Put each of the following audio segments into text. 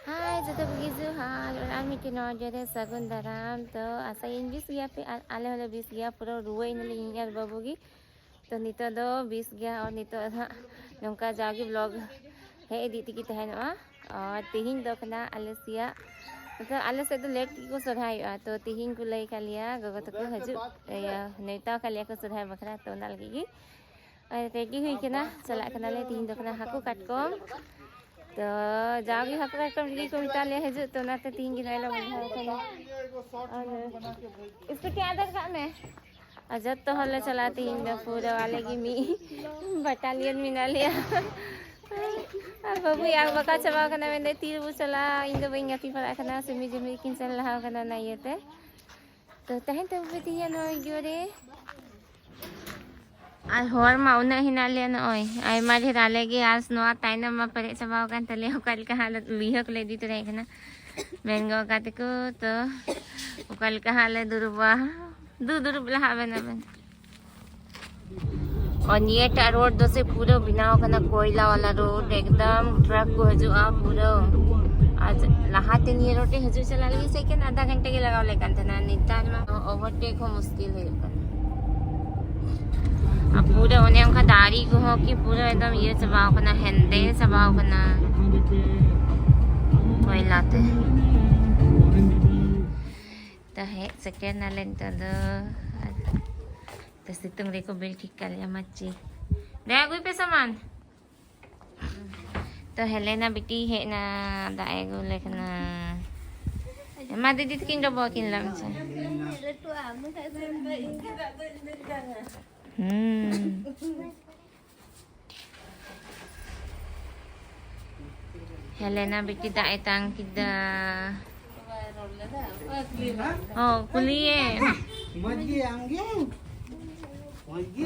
Hai, jatuh begitu hal. Orang mungkin order sagun daram. तो ऐसा English गया पे आले वाले 20 गया पूरा रुए इन लिंगर बाबूगी तो नितो दो 20 गया और नितो नौका जागी ब्लॉग है एडिट की तहन और तिहिंग दो कना आलेसिया मतलब आले से तो लेट को सराय तो तिहिंग को लई कालिया गगो तको हजु या नेता कालिया को सराय बखरा तो ना लगी रेडी हुई केना चला कना ले तिहिंग दो कना हाकू काटकोम तो जागी हक कम लगी को मिताले हजु तो ना तीन की नाइला बंधा कना और इसको क्या आदर का में अजत तो हल्ला चलाती इन पूरा वाले की मी बटालियन में ना लिया बाबू यार बका चबा कना में तीर वो चला इन दो बंगा ती पर कना सेमी जमी किन चल रहा कना ना ये तो तहन तो बेटिया नो जोरे आज होर मा उना हिना ले न ओय आई मारे रालेगी आज नो ताइना मा परे चबाव कान तले कल का हालत लिहक ले दी तो रहना बेंगो काते को तो कल का हालत दुरबा दुरबला हावे न बन और ये टा रोड दो से पूरा बिनाव कना कोयला वाला रोड एकदम ट्रक को हजू आ पूरा आज लहाते नहीं रोटे हजू चला लगी सेकंड आधा घंटे के लगाव ले कान तना नितान में ओवरटेक हो मुश्किल है अब पूरे होने उनका दाढ़ी को हो कि पूरा एकदम ये चबाव करना हेंदे चबाव करना कोई लाते तो है सेकेंड ना लें तो सितुंग देखो बिल ठीक कर लिया मच्छी दे कोई पे सामान तो हेलेना बेटी है ना दाएगो लेकिन माँ दीदी किन जो बाकिन लम से Helena बेटी दाए तांग किदा oh kuliah मजी आंगे मजी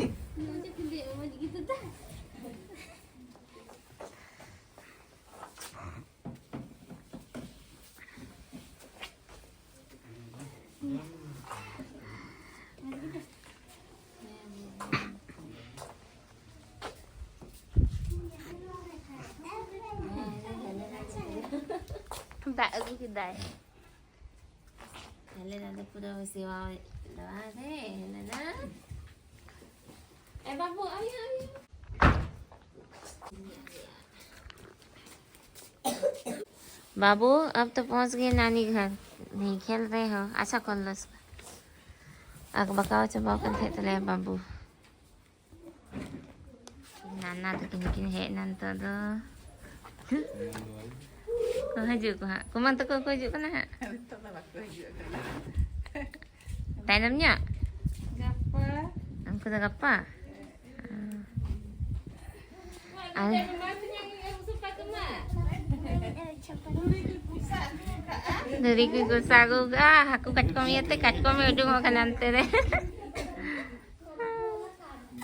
đại ở cái đại lên là được đâu xíu đó thế là đó em bắt buộc ấy बाबू अब तो पहुंच गए नानी घर नहीं खेल रहे हो अच्छा कर लो अग बकाओ चबाओ कर थे तले बाबू नाना तो किन है नन तो दो ko haju ko ha kuman to ko haju kana ha tanamnya gapa angku dah gapa dari ku sagu ga aku katkom ya te katkom e udung kan ante de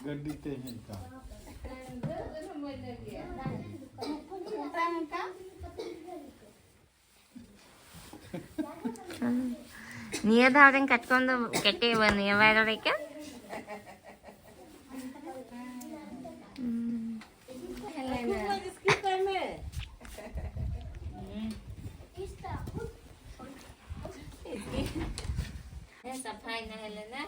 गड्डी ते हैं का Nia dah orang katkom tu kete bani ya bayar mereka. Sampai na Helena.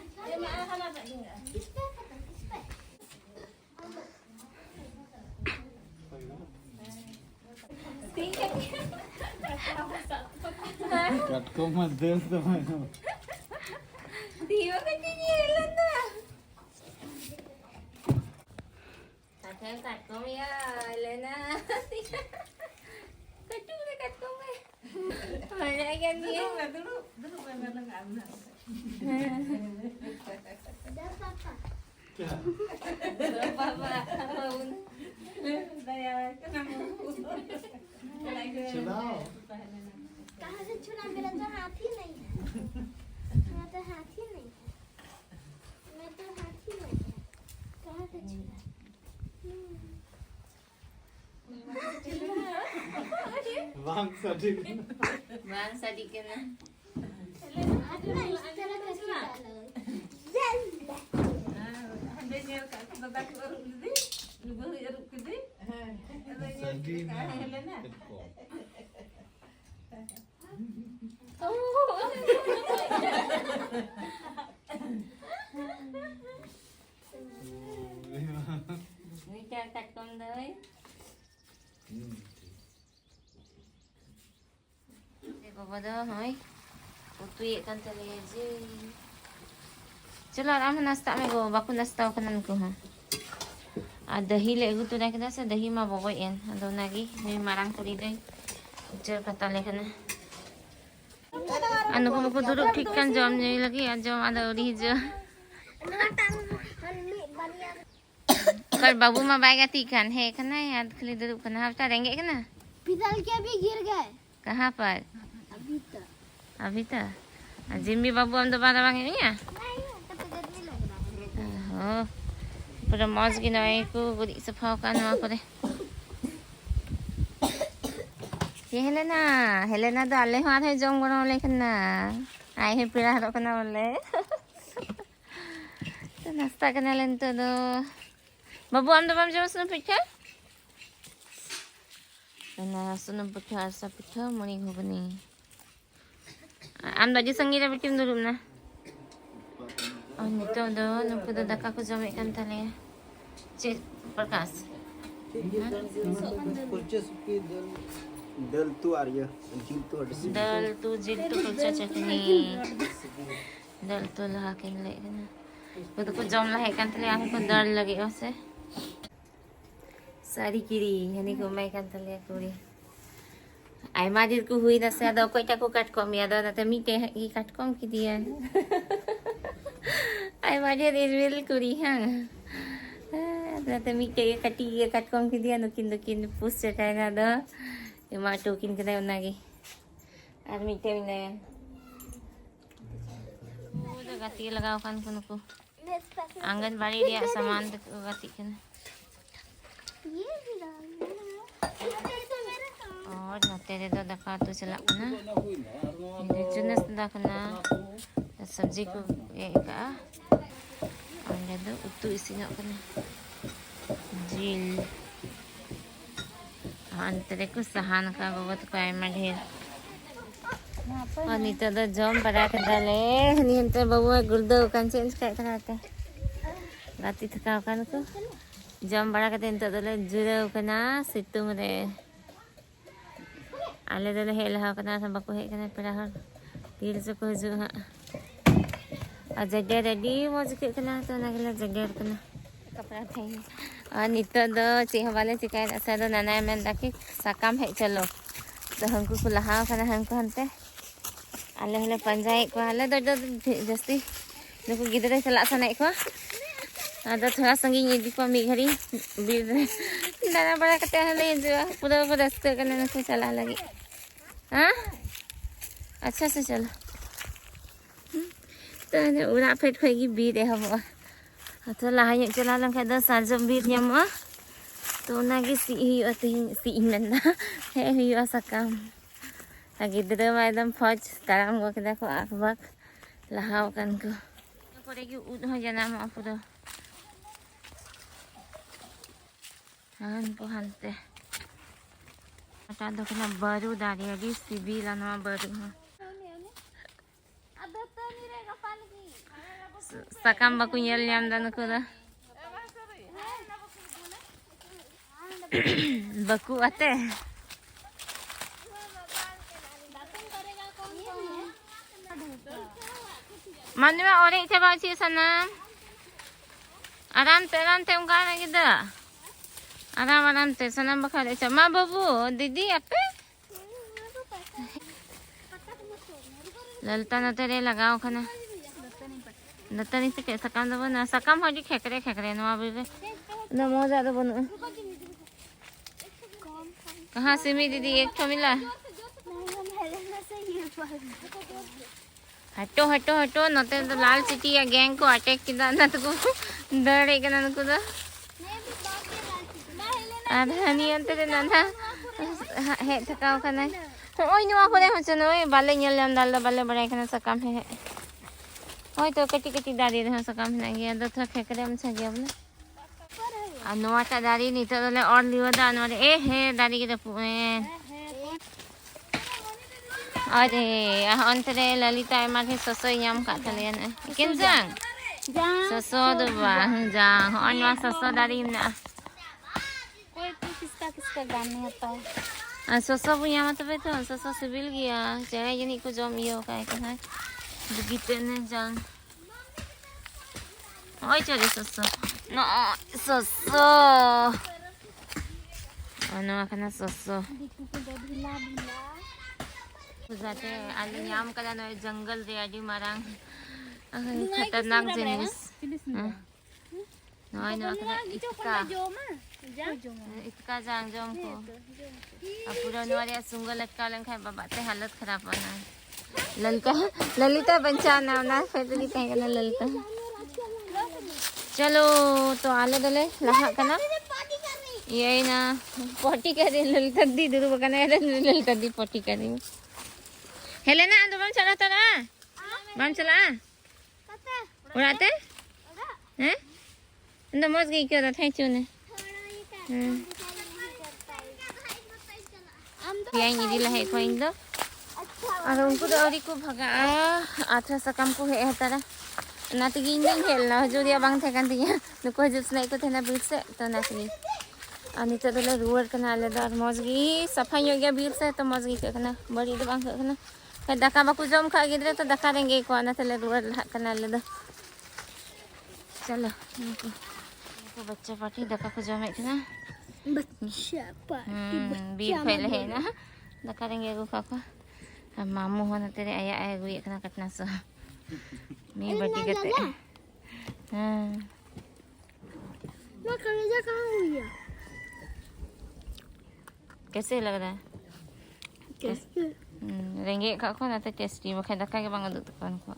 कटको मत देस तो मैं Tiba kan ni Helena. Katkom katkom ya Helena. Kacau dah katkom eh. Mana kan ni? Dulu memang enggak benar. क्या Papa, Daya kenapa? चलाओ कहाँ से छुड़ा मेरा तो हाथ ही नहीं है मेरा तो हाथ ही नहीं है मेरा तो हाथ ही नहीं है कहाँ से छुड़ा वांग सटिक bang sedikit na. हाथ ना इस तरह कैसे डालो Handanya bapak baru gede, baru eruk gede. सडी Helena. Mikir katkom doi. Bapa dah, hai. Utui kan tali aje. चलो आराम से नाश्ता में गो बाकू नाश्ता कनन को हां आ दही ले गु तो ना कदा से दही मा बगो एन अदो नागी मी मारांग करी दे जर कता ले कना अनु को दुरु ठीक kan जम नहीं लगी आ जम आदा उड़ी जो कल बाबू मा बाय गती kan है कना याद खाली दुरु कना हफ्ता रेंगे कना पितल के भी गिर गए कहां पर अभी तक जिम्मी बाबू हम दोबारा मांगे नहीं है Oh, pada mas ginawa ko gudi sa paukan mo ako de. Si Helena do alle haat hai jong gono le kana. Ai he pira haro kana bolle. To nasta kana len to do. Babu am do bam jam sunu pitha. Kana sunu pitha sa pitha moni ghobani. Am daji sangira bitim durum na. Oh, nito do, nagpadadaka ko sa may kantali. Cik, Perkas. दल तो आ रही है जील तो हट से Dal tu jil tu kulcha chutney. Dal tu lah kin le kana. Ko ko jom lah kantali aku ko dal lagi ose. Sari kiri, yani ko mai kantali kuri. Ai madir ko hui na sa do ko ta ko kat kom ya do na ta mi ke hi kat kom ki dia. Ai madir irwil kuri ha. Na ta mi ke kati ye kat kom ki dia nukin pus chataega do. Ima tokin kada unagi. Ar mi te mina. Udah gati लगाओ kan ko nuko. Anganwadi रे सामान गति kana. ये भी डाल और नते रे तो दका तो चला ना ये चुनस दकना सब्जी को ये का अंडा दो उतु इसिना कना जील अंतरे को सहान का बहुत काय में ढेर और नीतो दो जम बड़ा कर डाले नींते बबुआ गुर्दो कान चेंज कर कराते राती थका कान को जम बड़ा करते नीतो दले जुरे कना सितुंग रे आले दले हेल हा कना सब को हे कना पेड़ा हर तीर से को जो हा आ जगह रेडी मौज के कना तो ना गला जगह कना कपड़ा थे और नितो दो चिह वाले चिकाय असा दो नाना में दाके साकाम है चलो तो हमको को लहा कना हमको हनते आले हले पंजाई को आले दो जस्ती नुको गिदरे चला सनाई को आदा थोड़ा संगी ये दीपा मी घरी बीर दाना बड़ा कते हले जो पूरा को रास्ते कने नुको चला लगी हां अच्छा से चलो तो उड़ा फेट फेगी बीर है हम तो लाहाय चला लन खाय द सारजम बीर ᱧᱟᱢᱚᱜᱼᱟ तो नागे सी हुई सी मेंदा हे हुई सकाम गिद्रा मा एकदम फौज ताराम गो केदा को आखबाक लहाव कान को परे की उद हो जाना मा पूरा हान को हनते आता दो कना बारू दारी अडी सिबिला नमा बारू अब तो नहीं रहेगा पानी सकाम Baku ñel ñam dan ko da baku ate मन में और एक बाची सना आराम ते उनका लगी दा आराम ते सनम बखारे चमा बाबू दीदी आपे ललता न तेरे लगाओ खाना दतनी से के सकाम दबो ना सकाम हो जी खेकरे नवा बिरे न मजा दबो न कहां से मी दीदी एक ठो मिला हटो नते तो लाल सिटी या गैंग को अटैक किदा न तो डरे के न को दा आधानी अंते रे नना हे थकाव खाना ओय नवा को रे हचन ओय बाले ñel lam dal बाले बड़ाई खाना सकाम है ओय तो कटी दारी रे सकाम है गया दो थक खेकरे में छ गया बोले आ नवाटा दारी नी तो ले और लिवा दा नरे ए हे दारी के Ade, antara Lalita emak ke soso nyam kat kalian. Ikan jang. Soso tu bang, jang. On mak soso dari mana? कोई किसका किसका गाने होता है सोसो punya mata betul, soso sibil gya. Jangan jadi ku jom iyo kayak kan. Begitu nih jang. Oh cari soso. No soso. Oh no makan soso. जाते आलू याम कदा no जंगल रे आदि मारांग खतरनाक jenis नोय नो कदा इतका जांग जम को पूरा नोरे सुंगल लटका लन खाय बाबा ते हालत खराब बना ललिता बंचाना ना फैमिली कहे कना ललिता चलो तो आले दले लहा कना ये ना पोटी करे ललिता दी दुरु बकना ललिता दी पोटी करे Helena, ando bam chala tara? Bam chala? उड़ाते? हैं? ando मौज गई क्यों था चुने? Yang ini lah ekor Indo. Ada uनको तो और को भगा आठा सकम को है तरा. नाती गिंडिंग खेलना जो दिया बांग थे kan dia. नुको जिस नहीं को थे ना बीच से तो नाती. अनि तो दले रुवर कना ले दार मौजगी सफाई हो गया बीच से तो मौजगी करना बड़ी तो बांग करना. दाका बाकू जम खा गिद्रे तो दाका रेंगे को आना तले रुवर कना ले दो. चलो को बच्चा पार्टी दाका को जम है ना. बच्चा पार्टी बीफ पहले है ना दाका रेंगे को खाको. अब मामू होना तेरे आया आया गुई कना कटना सो. मैं बड़ी करते. मैं कलेजा कहाँ हुई है कैसे लग रहा है? कैसे रेंगे खाको ना तो टेस्टी बखाय दाका के बांग दूध कौन को.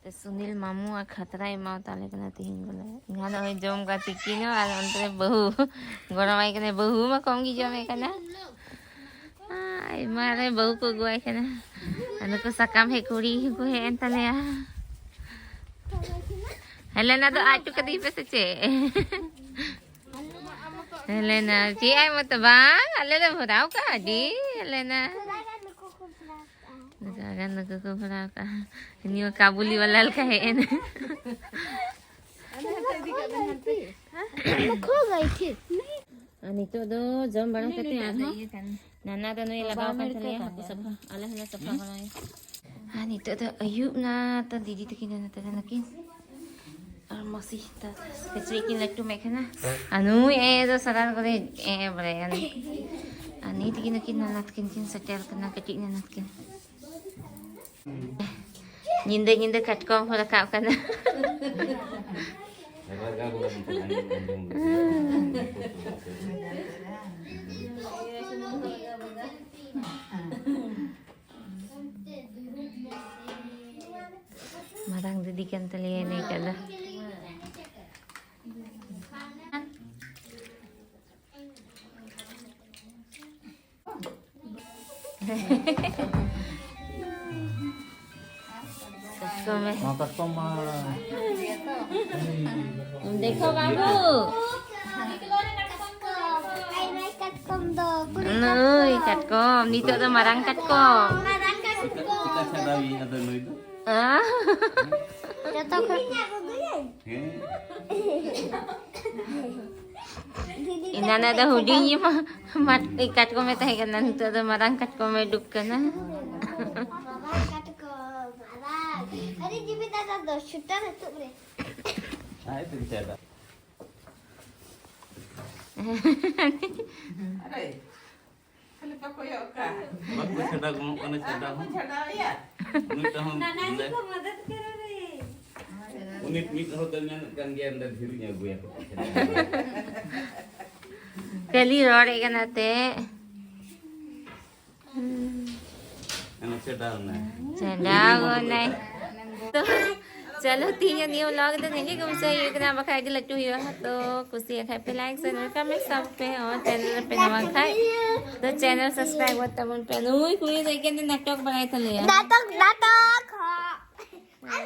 तो सुनील मामू आ खतरा ही माव ताले कना तीन बोले गाना होय जम का टिकी न आ अंतरे बहु गरमाई कने बहु में कम की जमे कना आई मारे बहु को गोय कना अन को सकाम है कुड़ी को है अंतले आ हेलेना तो आटू कदी पे से चे हेलेना जी आई मत बांग अले ले भराव का दी Helena Jangan nak kau berapa? Ini kabuli walal kah ini? खो गई थी Ani tu do jam barang kete ada. Nana tu ni lagaw kan tadi aku sapa. Alah alah sapa kalau ni. Ani tu do Ayub na tu didi tu kena tu nakin. Masih tu kecil lagi tu mereka na. Anu tu saran kau boleh ani. Ani tu kena kena natkin setel kena kecil ni natkin. Nyinda katkom pula kau kan. Marang didi kan talian ni kala. देखो बाबू Nui katkom, dito tu marang katkom. Ina na dah hudi ni mah mat katkom itu hai kan dito tu marang katkom meduk kan. अरे जीवित दादा दो छुट्टा है तू रे आए तो बेचारा अरे खाली पकोया का बापू छड़ा घुमो कने छड़ा हूं छड़ा या उन्हीं तो हम नाना जी को मदद करो रे उन्हीं मीट होटल में kan dia अंदर धीरुnya gue ya Kali rore kan ate. ana छड़ा ना चढ़ाओ नहीं तो चलो तीन जन ये व्लॉग तो देंगे कि मुझे ये इतना बखाए के लट्टू हुआ तो कुछ ये खाए पे लाइक शेयर कमेंट सब पे और चैनल पे नवा खाए तो चैनल सब्सक्राइब होता मन पे कोई देखे नाटक बनाए थे ले नाटक नाटक हां